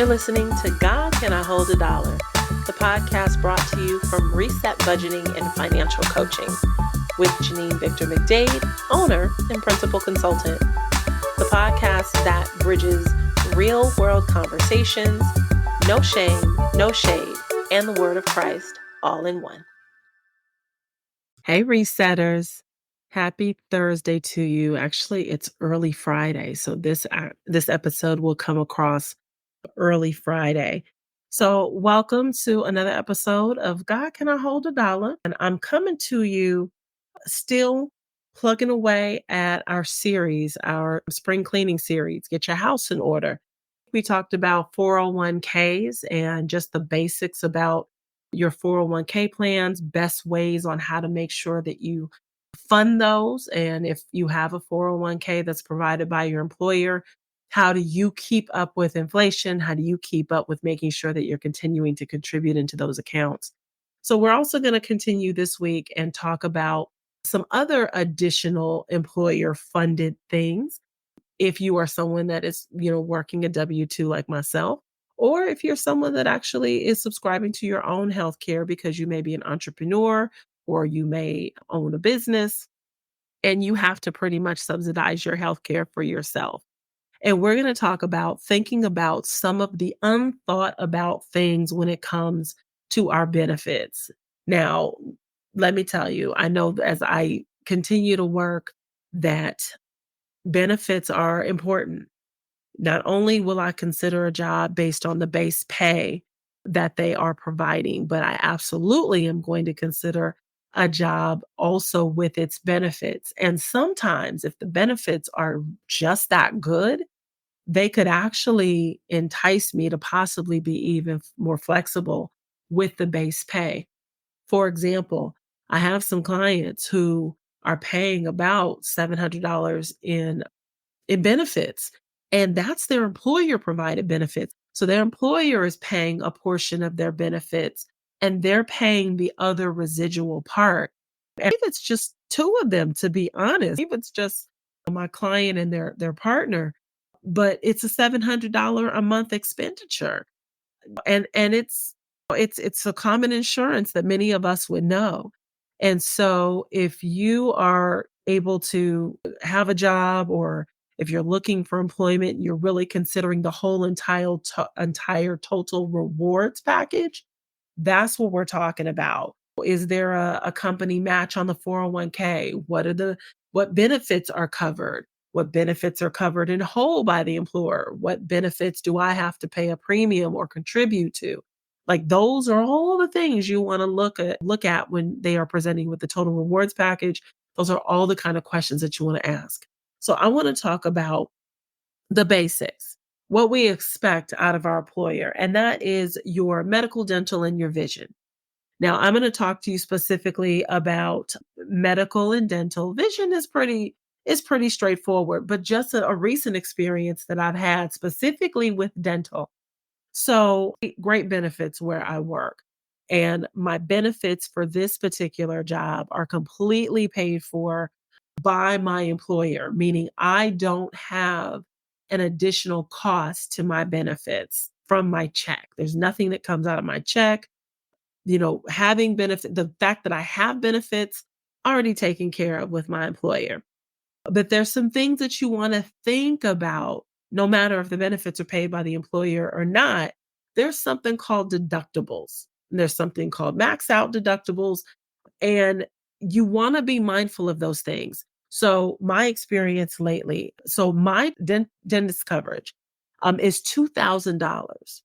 You're listening to God Can I Hold a Dollar, the podcast brought to you from Reset Budgeting and Financial Coaching with Janine Victor McDade, owner and principal consultant. The podcast that bridges real world conversations, no shame, no shade, and the word of Christ all in one. Hey, Resetters. Happy Thursday to you. Actually, it's early Friday, so this episode will come across early Friday. So welcome to another episode of God Can I Hold a Dollar? And I'm coming to you still plugging away at our series, our spring cleaning series, Get Your House in Order. We talked about 401ks and just the basics about your 401k plans, best ways on how to make sure that you fund those. And if you have a 401k that's provided by your employer, how do you keep up with inflation? How do you keep up with making sure that you're continuing to contribute into those accounts? So we're also going to continue this week and talk about some other additional employer funded things. If you are someone that is, working a W-2 like myself, or if you're someone that actually is subscribing to your own healthcare because you may be an entrepreneur or you may own a business and you have to pretty much subsidize your healthcare for yourself. And we're going to talk about thinking about some of the unthought about things when it comes to our benefits. Now, let me tell you, I know as I continue to work that benefits are important. Not only will I consider a job based on the base pay that they are providing, but I absolutely am going to consider a job also with its benefits. And sometimes if the benefits are just that good, they could actually entice me to possibly be even more flexible with the base pay. For example, I have some clients who are paying about $700 in benefits, and that's their employer provided benefits. So their employer is paying a portion of their benefits and they're paying the other residual part. And if it's just two of them, to be honest, if it's just my client and their partner, but it's a $700 a month expenditure. And it's a common insurance that many of us would know. And so if you are able to have a job, or if you're looking for employment, you're really considering the whole entire total rewards package, that's what we're talking about. Is there a company match on the 401k? What benefits are covered? What benefits are covered in whole by the employer? What benefits do I have to pay a premium or contribute to? Like, those are all the things you want to look at when they are presenting with the total rewards package. Those are all the kind of questions that you want to ask. So I want to talk about the basics, what we expect out of our employer, and that is your medical, dental, and your vision. Now, I'm going to talk to you specifically about medical and dental. Vision is pretty straightforward, but just a recent experience that I've had specifically with dental. So great benefits where I work. And my benefits for this particular job are completely paid for by my employer, meaning I don't have an additional cost to my benefits from my check. There's nothing that comes out of my check. Having benefit, the fact that I have benefits already taken care of with my employer. But there's some things that you want to think about, no matter if the benefits are paid by the employer or not. There's something called deductibles. And there's something called max out deductibles. And you want to be mindful of those things. So my experience lately, so my dentist coverage is $2,000.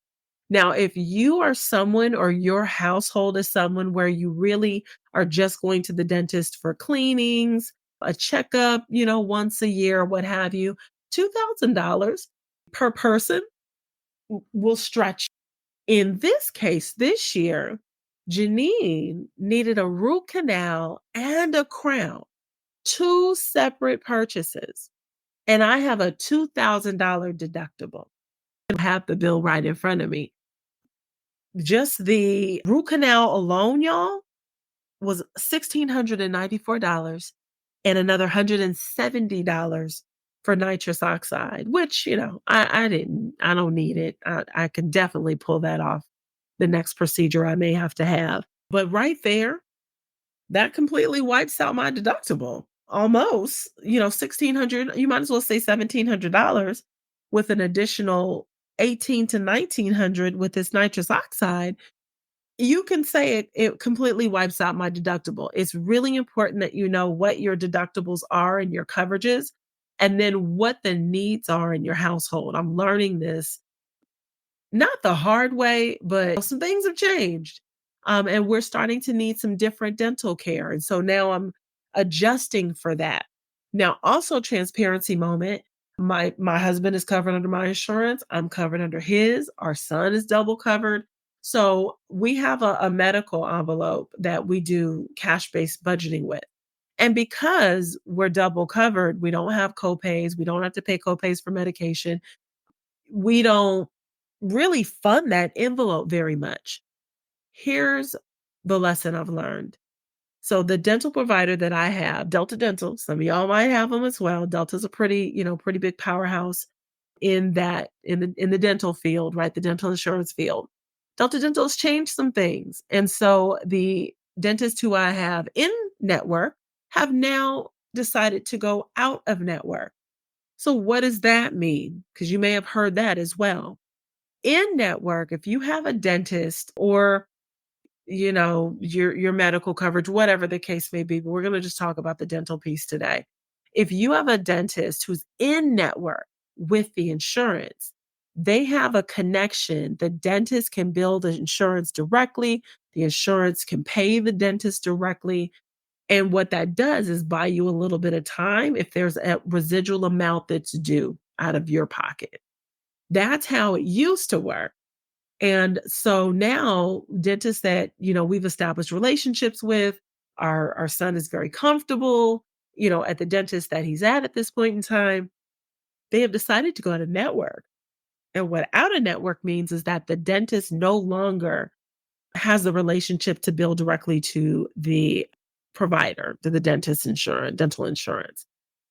Now, if you are someone, or your household is someone where you really are just going to the dentist for cleanings, a checkup, once a year, what have you, $2,000 per person will stretch. In this case, this year, Janine needed a root canal and a crown, two separate purchases. And I have a $2,000 deductible. I have the bill right in front of me. Just the root canal alone, y'all, was $1,694, and another $170 for nitrous oxide, which, I don't need it. I can definitely pull that off the next procedure I may have to have. But right there, that completely wipes out my deductible. Almost, 1600, you might as well say $1,700 with an additional 18 to 1900 with this nitrous oxide. You can say it completely wipes out my deductible. It's really important that you know what your deductibles are and your coverages, and then what the needs are in your household. I'm learning this not the hard way, but some things have changed. And we're starting to need some different dental care. And so now I'm adjusting for that. Now, also transparency moment. My husband is covered under my insurance. I'm covered under his. Our son is double covered. So we have a medical envelope that we do cash-based budgeting with. And because we're double covered, we don't have copays. We don't have to pay copays for medication. We don't really fund that envelope very much. Here's the lesson I've learned. So the dental provider that I have, Delta Dental, some of y'all might have them as well. Delta's a pretty big powerhouse in the dental field, right? The dental insurance field. Delta Dental has changed some things. And so the dentists who I have in network have now decided to go out of network. So what does that mean? Because you may have heard that as well. In network, if you have a dentist or your medical coverage, whatever the case may be, but we're going to just talk about the dental piece today. If you have a dentist who's in network with the insurance, they have a connection. The dentist can bill the insurance directly. The insurance can pay the dentist directly. And what that does is buy you a little bit of time if there's a residual amount that's due out of your pocket. That's how it used to work. And so now dentists that, we've established relationships with, our son is very comfortable, at the dentist that he's at this point in time, they have decided to go out of network. And what out of network means is that the dentist no longer has the relationship to bill directly to the provider, to the dentist insurance, dental insurance.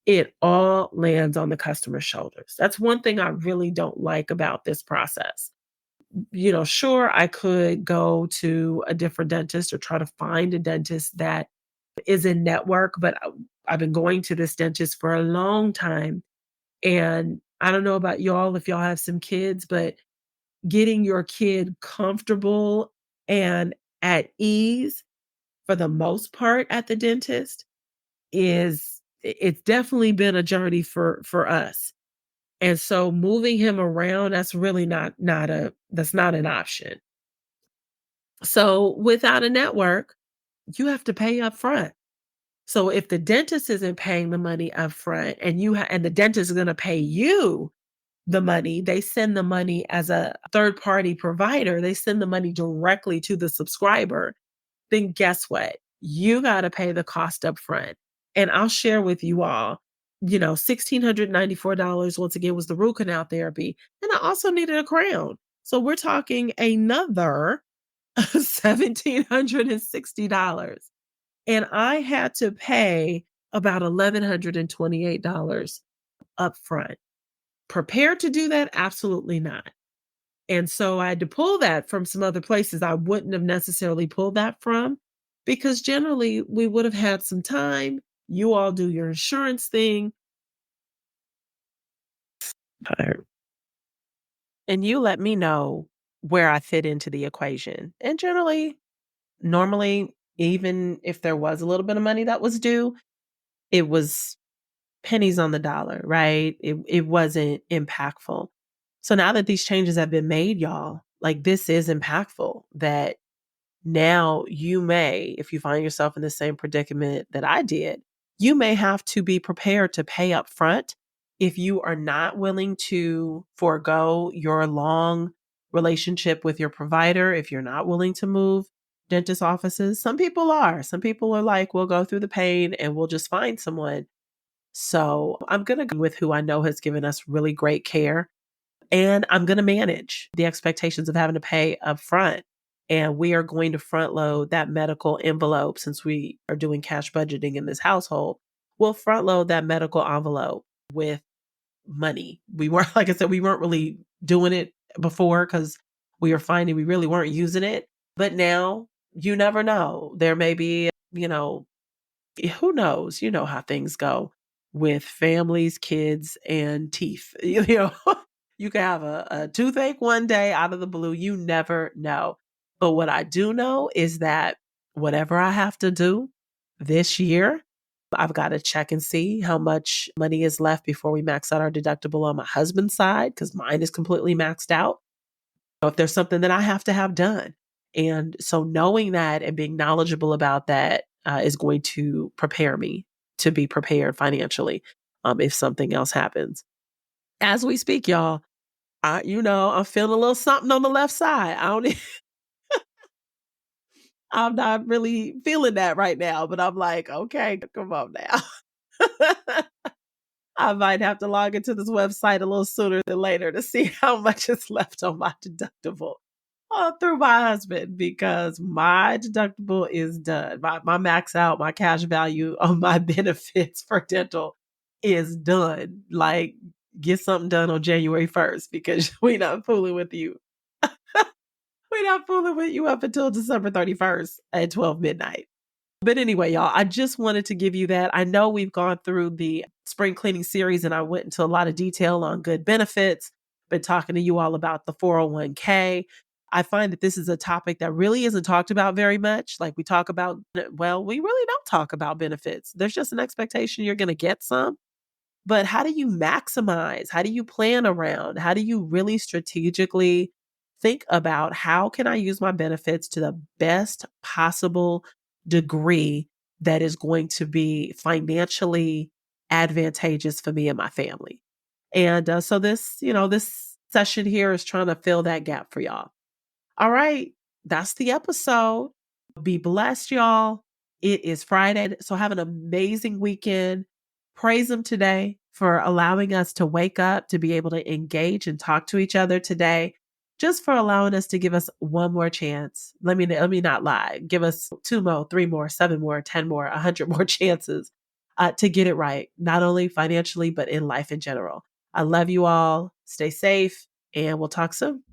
It all lands on the customer's shoulders. That's one thing I really don't like about this process. Sure, I could go to a different dentist or try to find a dentist that is in network, but I've been going to this dentist for a long time. And I don't know about y'all if y'all have some kids, but getting your kid comfortable and at ease for the most part at the dentist it's definitely been a journey for us. And so moving him around, that's really that's not an option. So without a network, you have to pay up front. So if the dentist isn't paying the money up front and and the dentist is going to pay you the money, they send the money as a third party provider, they send the money directly to the subscriber, then guess what? You got to pay the cost up front. And I'll share with you all, $1,694 once again was the root canal therapy. And I also needed a crown. So we're talking another $1,760. And I had to pay about $1,128 upfront. Prepared to do that? Absolutely not. And so I had to pull that from some other places I wouldn't have necessarily pulled that from because generally we would have had some time. You all do your insurance thing. Tired. And you let me know where I fit into the equation. And normally, even if there was a little bit of money that was due, it was pennies on the dollar, right? It wasn't impactful. So now that these changes have been made, y'all, like this is impactful that now you may, if you find yourself in the same predicament that I did, you may have to be prepared to pay up front if you are not willing to forego your long relationship with your provider, if you're not willing to move dentist offices. Some people are. Some people are like, we'll go through the pain and we'll just find someone. So I'm going to go with who I know has given us really great care. And I'm going to manage the expectations of having to pay up front. And we are going to front load that medical envelope since we are doing cash budgeting in this household. We'll front load that medical envelope with money. We weren't, like I said, we weren't really doing it before because we were finding we really weren't using it. But now you never know. There may be, who knows? You know how things go with families, kids, and teeth. You can have a toothache one day out of the blue. You never know. But what I do know is that whatever I have to do this year, I've got to check and see how much money is left before we max out our deductible on my husband's side, because mine is completely maxed out. So if there's something that I have to have done. And so knowing that and being knowledgeable about that is going to prepare me to be prepared financially if something else happens. As we speak, y'all, I'm feeling a little something on the left side. I don't, I'm not really feeling that right now, but I'm like, okay, come on now. I might have to log into this website a little sooner than later to see how much is left on my deductible through my husband, because my deductible is done. My max out, my cash value of my benefits for dental is done. Like, get something done on January 1st because we not fooling with you. We not fooling with you up until December 31st at 12 midnight. But anyway, y'all, I just wanted to give you that. I know we've gone through the spring cleaning series and I went into a lot of detail on good benefits, been talking to you all about the 401k. I find that this is a topic that really isn't talked about very much. Like we talk about, well, we really don't talk about benefits. There's just an expectation you're going to get some. But how do you maximize? How do you plan around? How do you really strategically think about how can I use my benefits to the best possible degree that is going to be financially advantageous for me and my family? And so this session here is trying to fill that gap for y'all. All right, that's the episode. Be blessed, y'all. It is Friday, so have an amazing weekend. Praise Him today for allowing us to wake up, to be able to engage and talk to each other today, just for allowing us to give us one more chance. Let me not lie. Give us 2 more, 3 more, 7 more, 10 more, 100 more chances to get it right, not only financially, but in life in general. I love you all. Stay safe, and we'll talk soon.